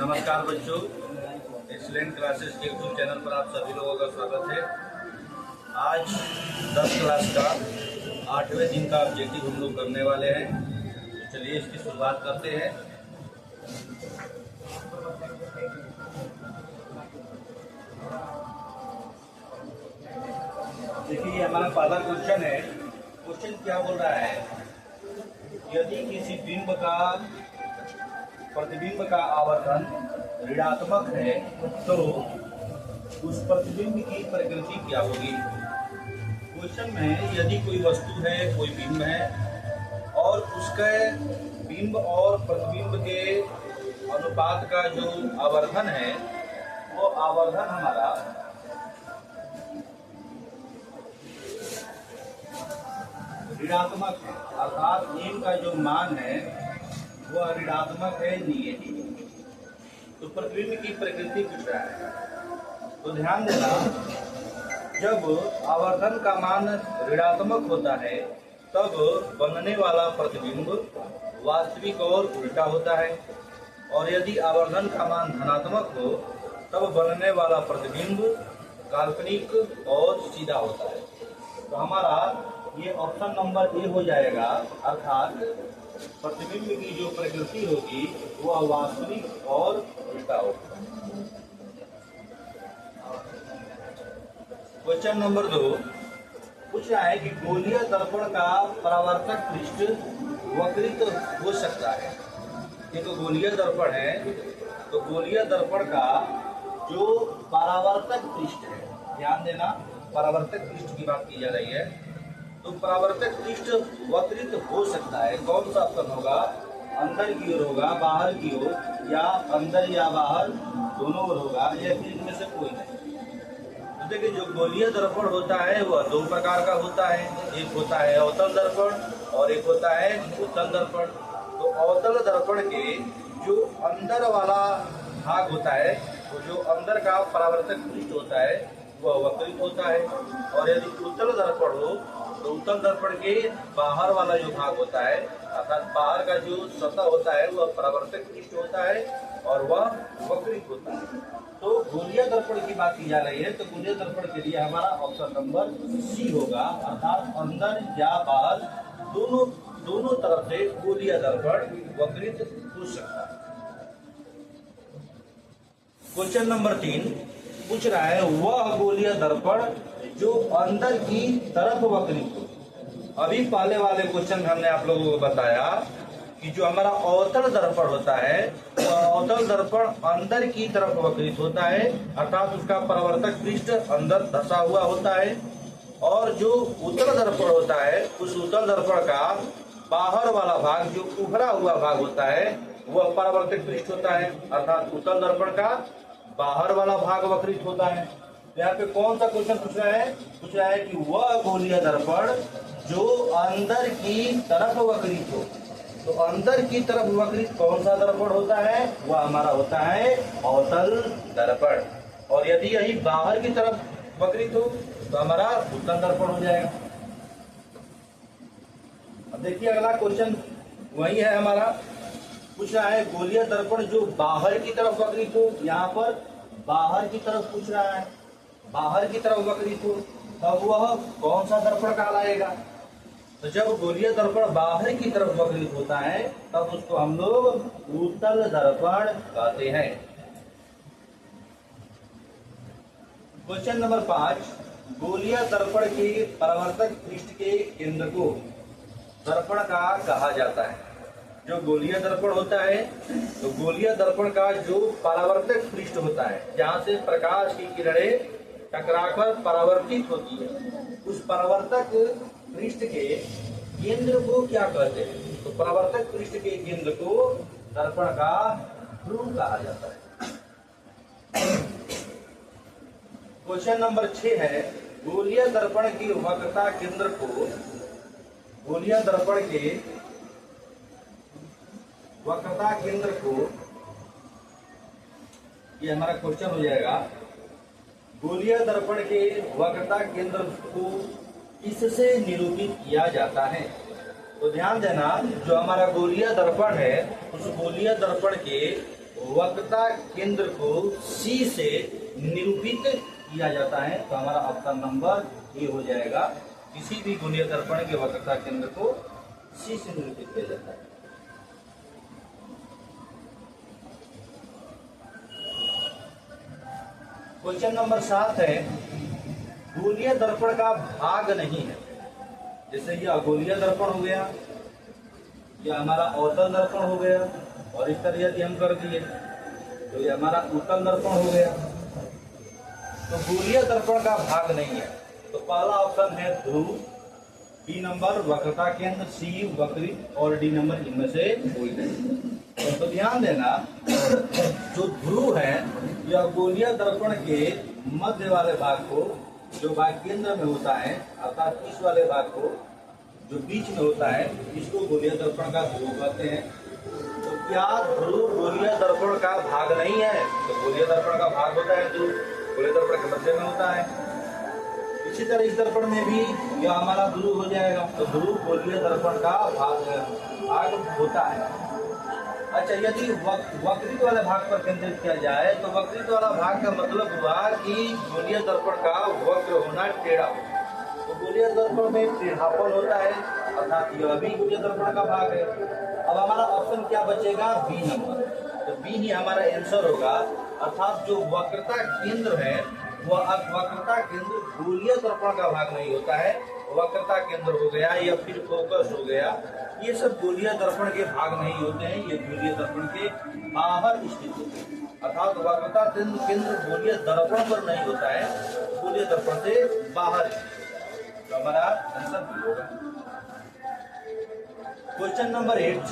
नमस्कार बच्चों, excellent classes के यूट्यूब चैनल पर आप सभी लोगों का स्वागत है। आज 10 क्लास का 8वें दिन का ऑब्जेक्टिव हम लोग करने वाले हैं। तो चलिए इसकी शुरुआत करते हैं। देखिए हमारा पहला क्वेश्चन है। क्वेश्चन क्या बोल रहा है, यदि किसी बिंब का प्रतिबिंब का आवर्धन ऋणात्मक है तो उस प्रतिबिंब की प्रकृति क्या होगी। क्वेश्चन में यदि कोई वस्तु है, कोई बिंब है और उसके बिंब और प्रतिबिंब के अनुपात का जो आवर्धन है वो आवर्धन हमारा ऋणात्मक है, अर्थात m का जो मान है वह ऋणात्मक है, निगेटिव। तो प्रतिबिंब की प्रकृति पूछ रहा है। तो ध्यान देना, जब आवर्धन का मान ऋणात्मक होता है तब बनने वाला प्रतिबिंब वास्तविक और उल्टा होता है, और यदि आवर्धन का मान धनात्मक हो तब बनने वाला प्रतिबिंब काल्पनिक और सीधा होता है। तो हमारा ये ऑप्शन नंबर ए हो जाएगा, अर्थात प्रतिबिंब की जो प्रकृति होगी वह वास्तविक और उल्टा होगा। क्वेश्चन नंबर 2 पूछ रहा है कि गोलीय दर्पण का परावर्तक पृष्ठ वक्रित हो सकता है। ये तो गोलीय दर्पण है, तो गोलीय दर्पण का जो परावर्तक पृष्ठ है, ध्यान देना परावर्तक पृष्ठ की बात की जा रही है। तो परावर्तक पृष्ठ वक्रित हो सकता है। कौन सा ऑप्शन होगा, अंदर की ओर होगा, बाहर की ओर, या अंदर या बाहर दोनों ओर होगा, या फिर इनमें से कोई नहीं। तो देखिए जो गोलीय दर्पण होता है वह दो प्रकार का होता है। एक होता है अवतल दर्पण और एक होता है उत्तल दर्पण। तो अवतल दर्पण के जो अंदर वाला भाग होता है, तो जो अंदर का परावर्तक पृष्ठ होता है वह वक्रित होता है, और यदि उत्तल दर्पण हो तो उत्तल दर्पण के बाहर वाला जो भाग होता है, अर्थात बाहर का जो सतह होता है वह परावर्तक पृष्ठ होता है और वह वक्रित होता है। तो गोलीय दर्पण की बात की जा रही है, तो गोलीय दर्पण के लिए हमारा ऑप्शन नंबर सी होगा, अर्थात अंदर या बाहर दोनों तरफ से गोलीय दर्पण वक्रित हो सकता है। क्वेश्चन नंबर 3 पूछ रहा है, वह गोलीय दर्पण जो अंदर की तरफ वक्रित हो। अभी पहले वाले क्वेश्चन में हमने आप लोगों को बताया कि जो हमारा अवतल दर्पण होता है वह अवतल दर्पण अंदर की तरफ वक्रित होता है, अर्थात उसका परावर्तक पृष्ठ अंदर धंसा हुआ होता है, और जो उत्तल दर्पण होता है उस उत्तल दर्पण का बाहर वाला भाग जो उभरा हुआ भाग होता है वह परावर्तक पृष्ठ होता है, अर्थात उत्तल दर्पण का बाहर वाला भाग वक्रित होता है। यहाँ पे कौन सा क्वेश्चन पूछ रहा है, पूछ रहा है कि वह गोलीय दर्पण जो अंदर की तरफ वक्रित हो। तो अंदर की तरफ वक्रित कौन सा दर्पण होता है, वह हमारा होता है अवतल दर्पण, और यदि यही बाहर की तरफ वक्रित हो तो हमारा उत्तल दर्पण हो जाएगा। अब देखिए अगला क्वेश्चन वही है हमारा, पूछ रहा है गोलीय दर्पण जो बाहर की तरफ वक्रित हो। यहाँ पर बाहर की तरफ पूछ रहा है, बाहर की तरफ वक्रित हो तब वह कौन सा दर्पण कहलाएगा। तो जब गोलीय दर्पण बाहर की तरफ वक्रित होता है तब उसको हम लोग उत्तल दर्पण कहते हैं। क्वेश्चन नंबर 5 गोलीय दर्पण के परावर्तक पृष्ठ के केंद्र को दर्पण का कहा जाता है। जो गोलीय दर्पण होता है, तो गोलीय दर्पण का जो परावर्तक पृष्ठ होता है, जहाँ से प्रकाश की किरणें टकराकर परावर्तित होती है, उस परावर्तक पृष्ठ के केंद्र को क्या कहते हैं। तो परावर्तक पृष्ठ के केंद्र को दर्पण का ध्रुव कहा जाता है। क्वेश्चन नंबर 6 है, गोलीय दर्पण की वक्रता केंद्र को, गोलीय दर्पण के वक्रता केंद्र को, ये हमारा क्वेश्चन हो जाएगा, गोलीय दर्पण के वक्रता केंद्र को इससे निरूपित किया जाता है। तो ध्यान देना, जो हमारा गोलीय दर्पण है उस गोलीय दर्पण के वक्रता केंद्र को C से निरूपित किया जाता है। तो हमारा ऑप्शन नंबर ए हो जाएगा। किसी भी गोलीय दर्पण के वक्रता केंद्र को C से निरूपित किया जाता है। क्वेश्चन नंबर 7 है, गोलीय दर्पण का भाग नहीं है। जैसे ये अगोलीय दर्पण हो गया, ये हमारा अवतल दर्पण हो गया, और इस तरह यदि हम कर दिए तो ये हमारा उत्तल दर्पण हो गया। तो गोलीय दर्पण का भाग नहीं है। तो पहला ऑप्शन है ध्रुव, बी नंबर वक्रता केंद्र, सी वक्रित, और डी नंबर इनमें से कोई नहीं। तो ध्यान देना, जो ध्रुव है यह गोलीय दर्पण के मध्य वाले भाग को, जो भाग केंद्र में होता है, अर्थात इस वाले भाग को जो बीच में होता है, इसको गोलीय दर्पण का ध्रुव कहते हैं। तो क्या ध्रुव गोलीय दर्पण का भाग नहीं है? तो गोलीय दर्पण का भाग होता है ध्रुव, गोलीय दर्पण के मध्य में होता है। इसी तरह इस दर्पण में भी यह हमारा ध्रुव हो जाएगा। तो ध्रुव गोलीय दर्पण का भाग होता है। अच्छा, यदि वक्रित वाले भाग पर केंद्रित किया जाए तो वक्रित वाला भाग का मतलब हुआ कि गोलीय दर्पण का वक्र होना, टेढ़ा होना। तो गोलीय दर्पण में टेढ़ापन होता है, अर्थात यह भी गोलीय दर्पण का भाग है। अब हमारा ऑप्शन क्या बचेगा? B number. तो बी ही हमारा आंसर होगा, अर्थात जो वक्रता केंद्र है वह वक्रता केंद्र गोलीय दर्पण का भाग नहीं होता है। वक्रता केंद्र हो गया या फिर फोकस हो गया, ये सब गोलीय दर्पण के भाग नहीं होते हैं, ये गोलीय दर्पण के बाहर स्थित होते हैं। अर्थात वक्रता केंद्र गोलीय दर्पण पर नहीं होता है, गोलीय दर्पण से बाहर। तो हमारा आंसर बी होगा। क्वेश्चन नंबर 8,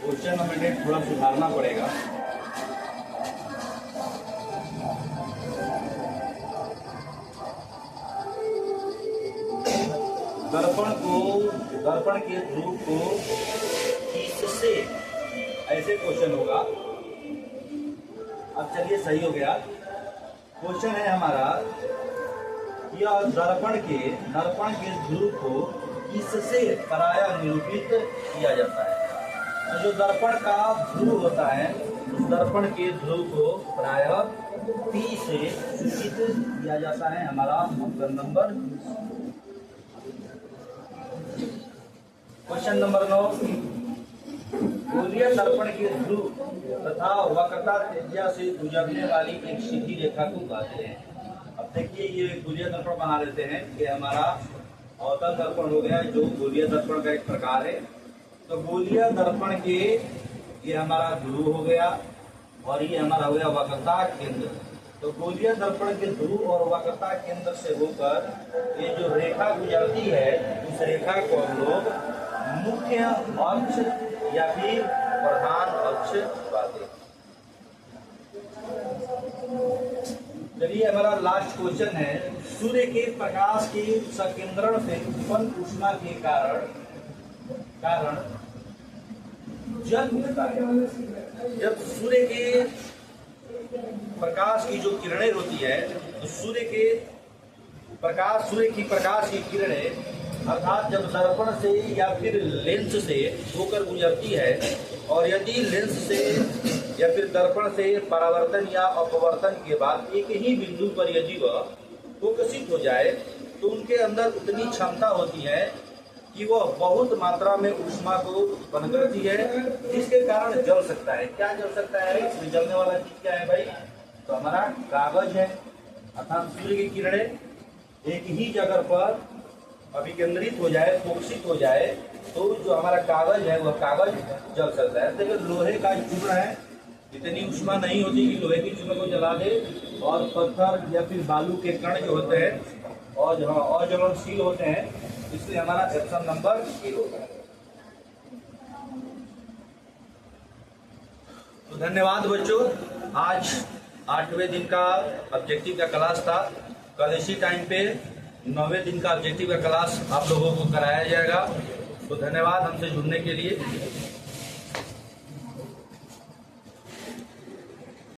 क्वेश्चन नंबर 8 थोड़ा सुधारना पड़ेगा। दर्पण के ध्रुव को किससे, ऐसे क्वेश्चन होगा। अब चलिए सही हो गया। क्वेश्चन है हमारा, यह दर्पण के ध्रुव को किससे प्रायः निरूपित किया जाता है? तो जो दर्पण का ध्रुव होता है, उस दर्पण के ध्रुव को प्रायः P से सूचित किया जाता है। हमारा ऑप्शन नंबर। क्वेश्चन नंबर 9, गोलीय दर्पण के ध्रुव तथा वक्रता त्रिज्या से गुजरने वाली एक सीधी रेखा को कहते हैं। अब देखिए, ये गोलीय दर्पण बना लेते हैं। ये हमारा अवतल दर्पण हो गया, जो गोलीय दर्पण का एक प्रकार है। तो गोलीय दर्पण के ये हमारा ध्रुव हो गया, और ये हमारा हो गया वक्रता केंद्र। तो गोलीय दर्पण के ध्रुव और वक्रता केंद्र से होकर ये जो रेखा गुजरती है, उस रेखा को हम लोग मुख्य अक्ष या फिर प्रधान अक्ष कहते हैं। चलिए, हमारा लास्ट क्वेश्चन है, सूर्य के प्रकाश के संकेंद्रण से उत्पन्न ऊष्मा के कारण जल उठता है। जब सूर्य के प्रकाश की जो किरणें होती है, तो सूर्य की प्रकाश की किरणें अर्थात जब दर्पण से या फिर लेंस से होकर गुजरती है, और यदि लेंस से या फिर दर्पण से परावर्तन या अपवर्तन के बाद एक ही बिंदु पर यदि वह फोकसित हो जाए, तो उनके अंदर उतनी क्षमता होती है कि वह बहुत मात्रा में ऊष्मा को उत्पन्न करती है, जिसके कारण जल सकता है। क्या जल सकता है? इसमें जलने वाला चीज क्या है भाई? तो हमारा कागज है। अर्थात सूर्य की किरणें एक ही जगह पर अभिकेंद्रित हो जाए, फोकसित हो जाए, तो जो हमारा कागज है वह कागज जल सकता है। देखिए, लोहे का चूर्ण है, इतनी ऊष्मा नहीं होती कि लोहे की चूर्ण को जला दे, और पत्थर या फिर बालू के कण जो होते हैं और अज्वलनशील होते हैं, इसलिए हमारा ऑप्शन नंबर ए होगा। तो धन्यवाद बच्चों। आज 8वें दिन का ऑब्जेक्टिव का क्लास था। कल इसी टाइम पे 9वें दिन का ऑब्जेक्टिव का क्लास आप लोगों को कराया जाएगा। तो धन्यवाद हमसे जुड़ने के लिए।